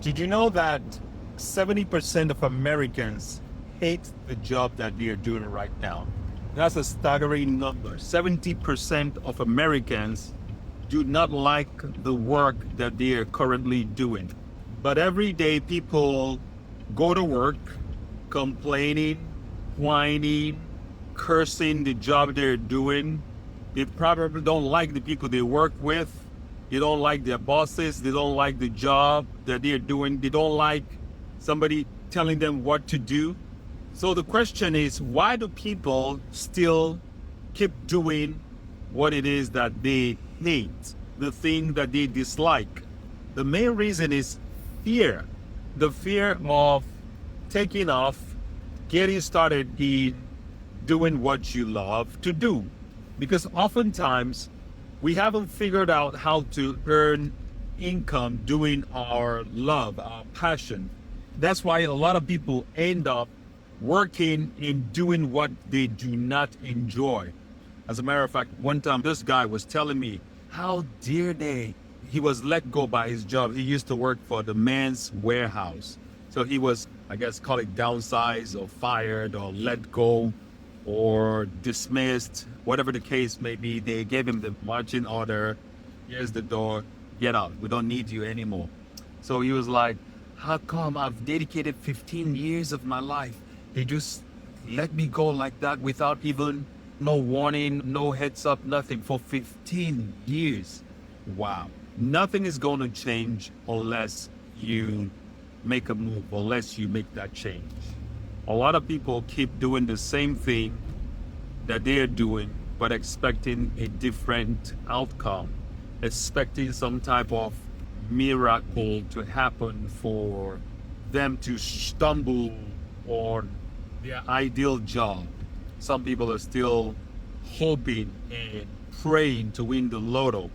Did you know that 70% of Americans hate the job that they are doing right now? That's a staggering number. 70% of Americans do not like the work that they are currently doing. But every day people go to work complaining, whining, cursing the job they're doing. They probably don't like the people they work with. They don't like their bosses. They don't like the job that they're doing. They don't like somebody telling them what to do. So the question is, why do people still keep doing what it is that they hate, the thing that they dislike? The main reason is fear. The fear of taking off, getting started in doing what you love to do. Because oftentimes we haven't figured out how to earn income doing our love, our passion. That's why a lot of people end up working in doing what they do not enjoy. As a matter of fact, one time this guy was telling me, how dare they? He was let go by his job. He used to work for the men's warehouse. So he was, I guess, call it downsized or fired or let go or dismissed, whatever the case may be. They gave him the marching order. Here's the door, get out. We don't need you anymore. So he was like, how come I've dedicated 15 years of my life? They just let me go like that without even no warning, no heads up, nothing for 15 years. Wow. Nothing is going to change unless you make a move, unless you make that change. A lot of people keep doing the same thing that they're doing, but expecting a different outcome, expecting some type of miracle to happen for them to stumble on their ideal job. Some people are still hoping and praying to win the lotto.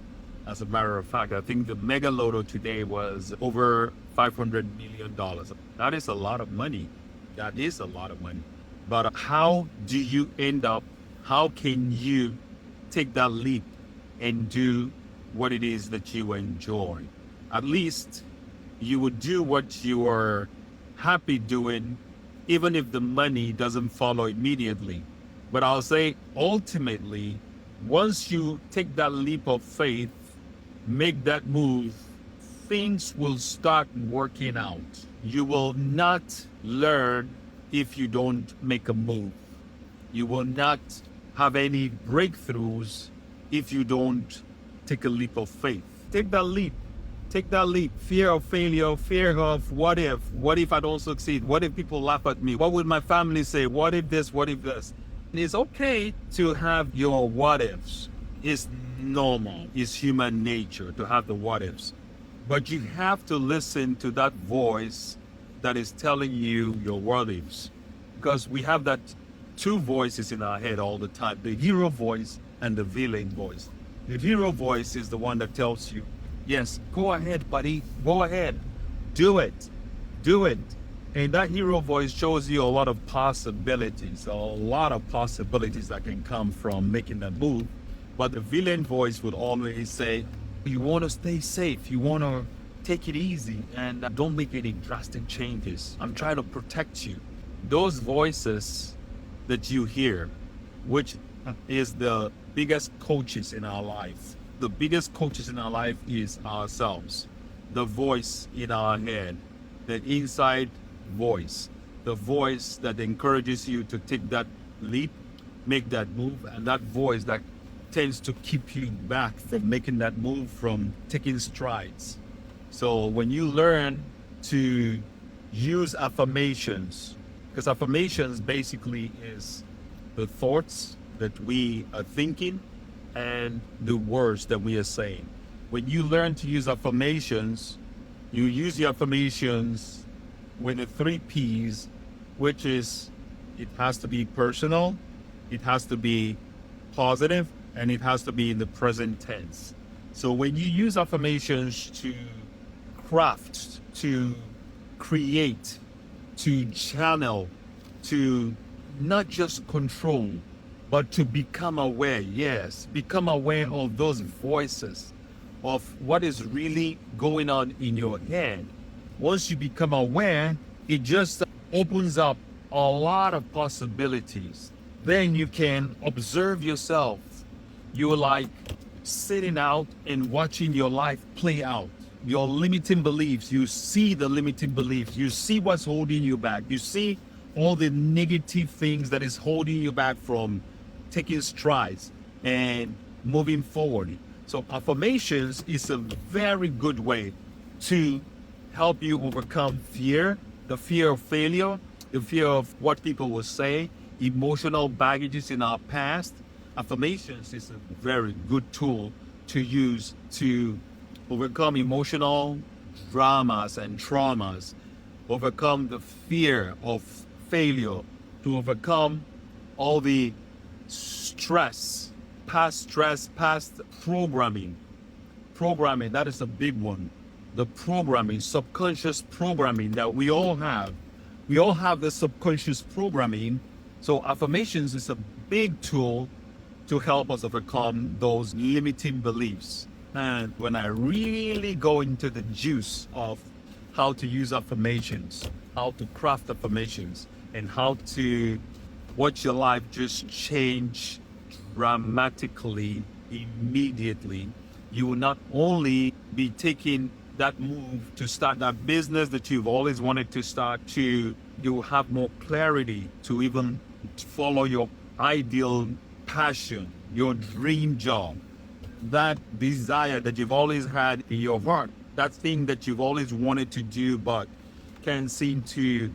As a matter of fact, I think the mega lotto today was over $500 million. That is a lot of money. That is a lot of money. But how do you end up? How can you take that leap and do what it is that you enjoy? At least you would do what you are happy doing, even if the money doesn't follow immediately. But I'll say ultimately, once you take that leap of faith, make that move, things will start working out. You will not learn if you don't make a move. You will not have any breakthroughs if you don't take a leap of faith. Take that leap. Take that leap. Fear of failure, fear of what if? What if I don't succeed? What if people laugh at me? What would my family say? What if this? What if this? It's okay to have your what ifs. It's normal. It's human nature to have the what ifs. But you have to listen to that voice that is telling you your what ifs. Because we have that two voices in our head all the time, the hero voice and the villain voice. The hero voice is the one that tells you, yes, go ahead, buddy, go ahead, do it, do it. And that hero voice shows you a lot of possibilities that can come from making that move. But the villain voice would always say, you want to stay safe, you want to take it easy, and don't make any drastic changes. I'm trying to protect you. Those voices that you hear, which is the biggest coaches in our life. The biggest coaches in our life is ourselves. The voice in our head, the inside voice, the voice that encourages you to take that leap, make that move, and that voice that tends to keep you back from making that move, from taking strides. So when you learn to use affirmations, because affirmations basically is the thoughts that we are thinking and the words that we are saying. When you learn to use affirmations, you use the affirmations with the 3 P's, which is it has to be personal, it has to be positive, and it has to be in the present tense. So when you use affirmations to craft, to create, to channel, to not just control, but to become aware, yes, become aware of those voices, of what is really going on in your head. once you become aware, it just opens up a lot of possibilities. Then you can observe yourself. You're like sitting out and watching your life play out. Your limiting beliefs, you see the limiting beliefs, you see what's holding you back, you see all the negative things that is holding you back from taking strides and moving forward. So affirmations is a very good way to help you overcome fear, the fear of failure, the fear of what people will say, emotional baggages in our past. Affirmations is a very good tool to use to overcome emotional dramas and traumas, overcome the fear of failure, to overcome all the stress, past programming. Programming, that is a big one. The programming, subconscious programming that we all have. We all have the subconscious programming. So affirmations is a big tool to help us overcome those limiting beliefs. And when I really go into the juice of how to use affirmations, how to craft affirmations, and how to watch your life just change dramatically, immediately, you will not only be taking that move to start that business that you've always wanted to start, you will have more clarity to even follow your ideal passion, your dream job, that desire that you've always had in your heart, that thing that you've always wanted to do but can't seem to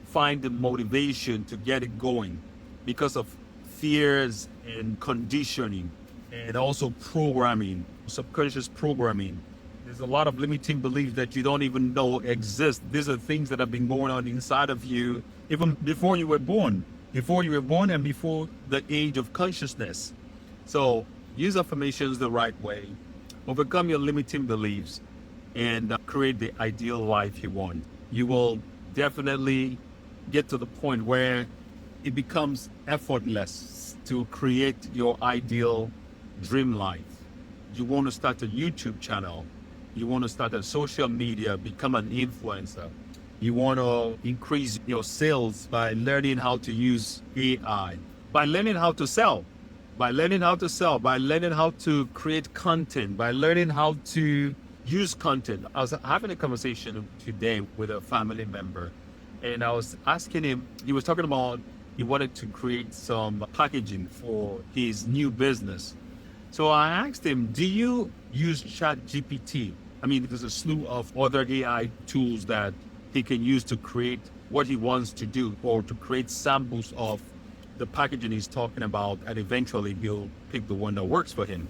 find the motivation to get it going because of fears and conditioning and also programming, subconscious programming. There's a lot of limiting beliefs that you don't even know exist. These are things that have been going on inside of you even before you were born, and before the age of consciousness. So use affirmations the right way, overcome your limiting beliefs, and create the ideal life you want. You will definitely get to the point where it becomes effortless to create your ideal dream life. You want to start a YouTube channel. You want to start a social media, become an influencer. You want to increase your sales by learning how to use AI, by learning how to sell, by learning how to create content, by learning how to use content. I was having a conversation today with a family member, and I was asking him, he was talking about he wanted to create some packaging for his new business. So I asked him, do you use ChatGPT? I mean, there's a slew of other AI tools that he can use to create what he wants to do, or to create samples of the packaging he's talking about, and eventually he'll pick the one that works for him.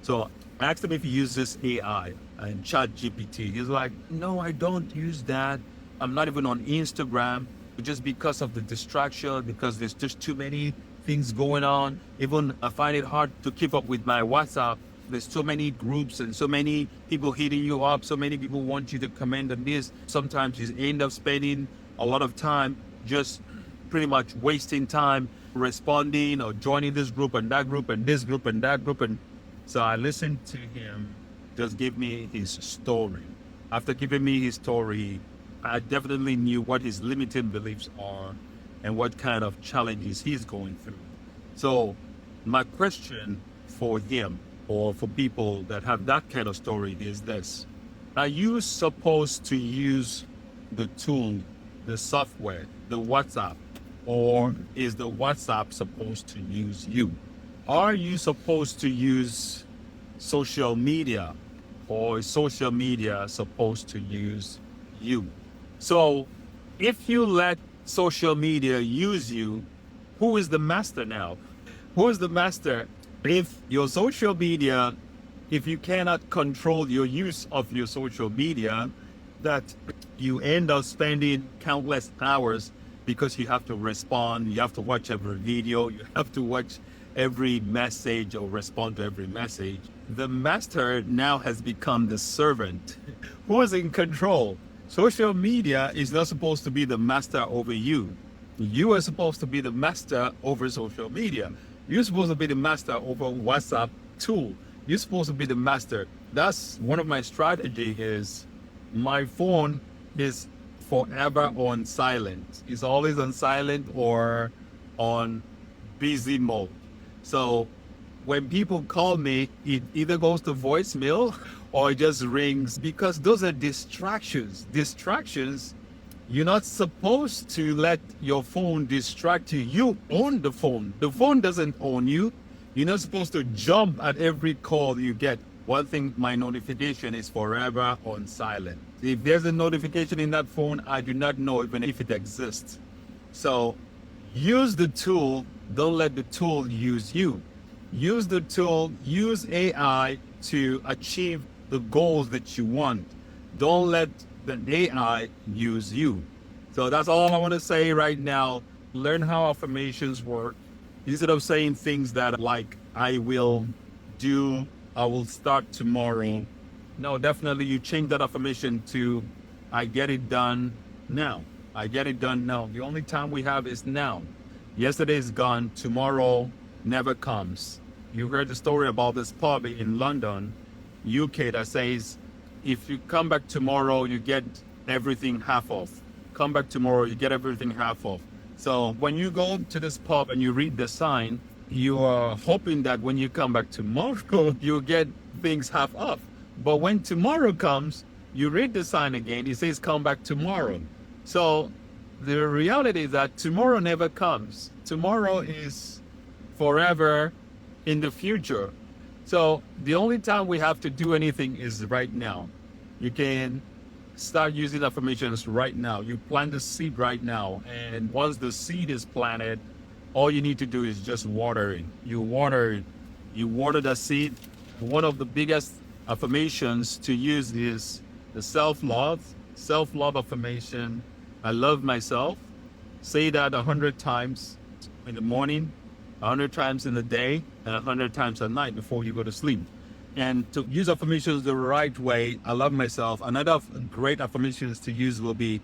So I asked him if he uses AI and ChatGPT. He's like, no, I don't use that. I'm not even on Instagram, just because of the distraction, because there's just too many things going on. Even I find it hard to keep up with my WhatsApp. There's so many groups and so many people hitting you up. So many people want you to comment on this. Sometimes you end up spending a lot of time just pretty much wasting time responding or joining this group and that group and this group and that group. And so I listened to him just give me his story. After giving me his story, I definitely knew what his limiting beliefs are and what kind of challenges he's going through. So my question for him, or for people that have that kind of story, is this: are you supposed to use the tool, the software, the WhatsApp, or is the WhatsApp supposed to use you? Are you supposed to use social media, or is social media supposed to use you? So if you let social media use you, who is the master now? Who is the master? If your social media, if you cannot control your use of your social media, that you end up spending countless hours because you have to respond, you have to watch every video, you have to watch every message or respond to every message. The master now has become the servant. Who is in control? Social media is not supposed to be the master over you. You are supposed to be the master over social media. You're supposed to be the master over WhatsApp tool. You're supposed to be the master. That's one of my strategy is my phone is forever on silent. It's always on silent or on busy mode. So when people call me, it either goes to voicemail or it just rings, because those are distractions. Distractions, you're not supposed to let your phone distract you. You own the phone. The phone doesn't own you. You're not supposed to jump at every call you get. One thing, my notification is forever on silent. If there's a notification in that phone, I do not know even if it exists. So use the tool. Don't let the tool use you. Use the tool, use AI to achieve the goals that you want. Don't let the AI use you. So that's all I want to say right now. Learn how affirmations work. Instead of saying things that like, I will do, I will start tomorrow. No, definitely you change that affirmation to, I get it done now. I get it done now. The only time we have is now. Yesterday is gone. Tomorrow never comes. You heard the story about this pub in London, UK, that says, if you come back tomorrow, you get everything half off. Come back tomorrow, you get everything half off. So when you go to this pub and you read the sign, you are hoping that when you come back tomorrow, you'll get things half off. But when tomorrow comes, you read the sign again, it says come back tomorrow. So the reality is that tomorrow never comes. Tomorrow is forever in the future. So the only time we have to do anything is right now. You can start using affirmations right now. You plant the seed right now. And once the seed is planted, all you need to do is just water it. You water the seed. One of the biggest affirmations to use is the self-love affirmation. I love myself. Say that 100 times in the morning, 100 times in the day, and 100 times at night before you go to sleep. And to use affirmations the right way, I love myself. Another great affirmations to use will be,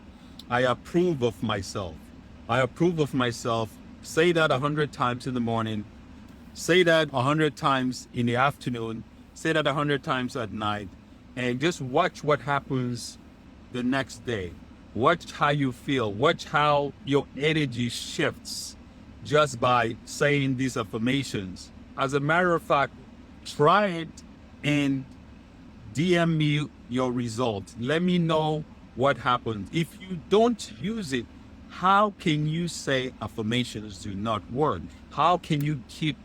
I approve of myself. I approve of myself. Say that 100 times in the morning. Say that 100 times in the afternoon. Say that 100 times at night. And just watch what happens the next day. Watch how you feel. Watch how your energy shifts just by saying these affirmations. As a matter of fact, try it and DM me your results. Let me know what happens. If you don't use it, how can you say affirmations do not work? How can you keep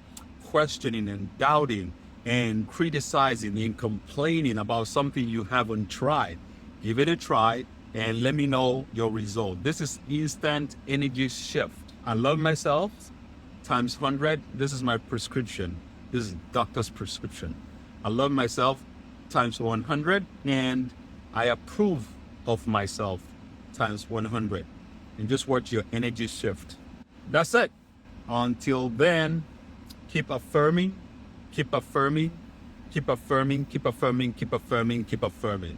questioning and doubting and criticizing and complaining about something you haven't tried? Give it a try and let me know your result. This is instant energy shift. I love myself times 100. This is my prescription. This is doctor's prescription. I love myself times 100, and I approve of myself times 100. And just watch your energy shift. That's it. Until then, keep affirming, keep affirming, keep affirming, keep affirming, keep affirming, keep affirming.